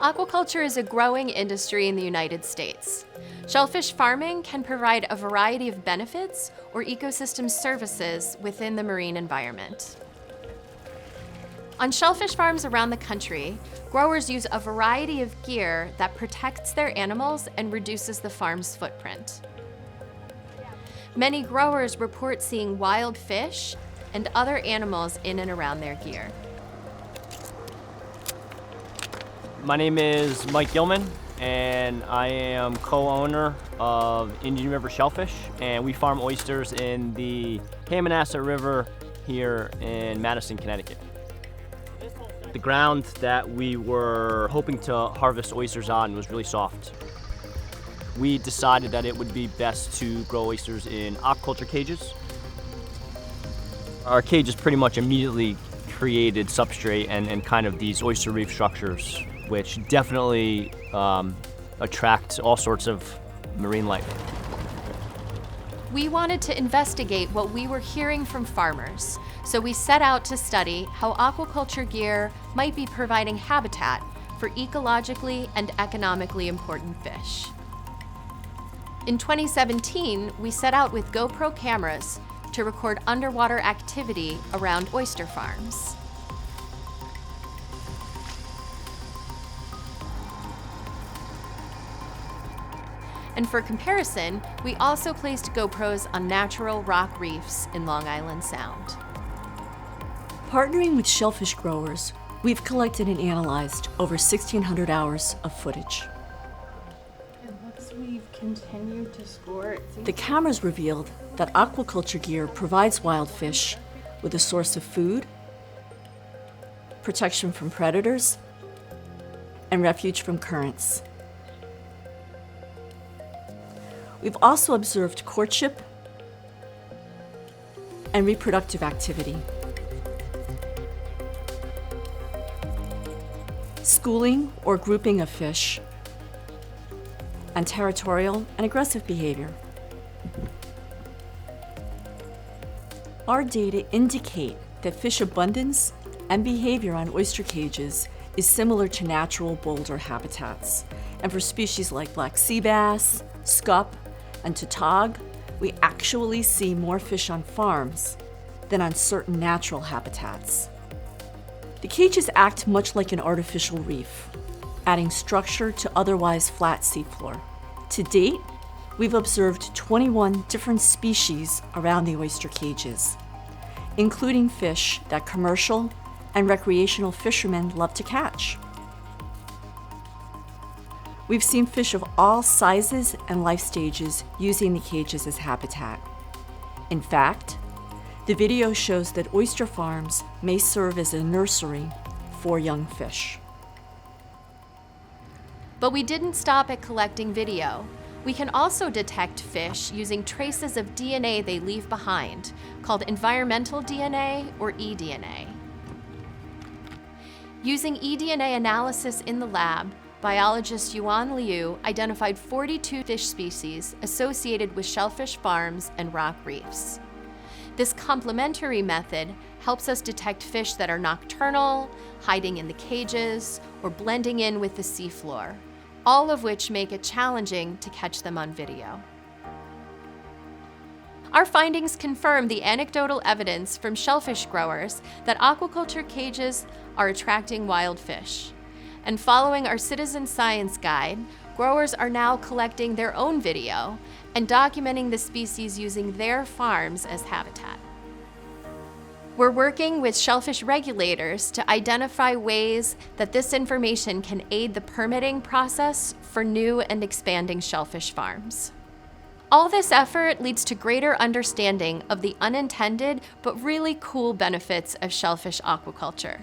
Aquaculture is a growing industry in the United States. Shellfish farming can provide a variety of benefits or ecosystem services within the marine environment. On shellfish farms around the country, growers use a variety of gear that protects their animals and reduces the farm's footprint. Many growers report seeing wild fish and other animals in and around their gear. My name is Mike Gilman, and I am co-owner of Indian River Shellfish, and we farm oysters in the Hammonasset River here in Madison, Connecticut. The ground that we were hoping to harvest oysters on was really soft. We decided that it would be best to grow oysters in aquaculture cages. Our cages pretty much immediately created substrate and kind of these oyster reef structures, which definitely attract all sorts of marine life. We wanted to investigate what we were hearing from farmers, so we set out to study how aquaculture gear might be providing habitat for ecologically and economically important fish. In 2017, we set out with GoPro cameras to record underwater activity around oyster farms. And for comparison, we also placed GoPros on natural rock reefs in Long Island Sound. Partnering with shellfish growers, we've collected and analyzed over 1,600 hours of footage. And we've continued to score. The cameras revealed that aquaculture gear provides wild fish with a source of food, protection from predators, and refuge from currents. We've also observed courtship and reproductive activity, schooling or grouping of fish, and territorial and aggressive behavior. Our data indicate that fish abundance and behavior on oyster cages is similar to natural boulder habitats. And for species like black sea bass, scup, and tautog, we actually see more fish on farms than on certain natural habitats. The cages act much like an artificial reef, adding structure to otherwise flat seafloor. To date, we've observed 21 different species around the oyster cages, including fish that commercial and recreational fishermen love to catch. We've seen fish of all sizes and life stages using the cages as habitat. In fact, the video shows that oyster farms may serve as a nursery for young fish. But we didn't stop at collecting video. We can also detect fish using traces of DNA they leave behind, called environmental DNA or eDNA. Using eDNA analysis in the lab, biologist Yuan Liu identified 42 fish species associated with shellfish farms and rock reefs. This complementary method helps us detect fish that are nocturnal, hiding in the cages, or blending in with the seafloor, all of which make it challenging to catch them on video. Our findings confirm the anecdotal evidence from shellfish growers that aquaculture cages are attracting wild fish. And following our citizen science guide, growers are now collecting their own video and documenting the species using their farms as habitat. We're working with shellfish regulators to identify ways that this information can aid the permitting process for new and expanding shellfish farms. All this effort leads to greater understanding of the unintended but really cool benefits of shellfish aquaculture.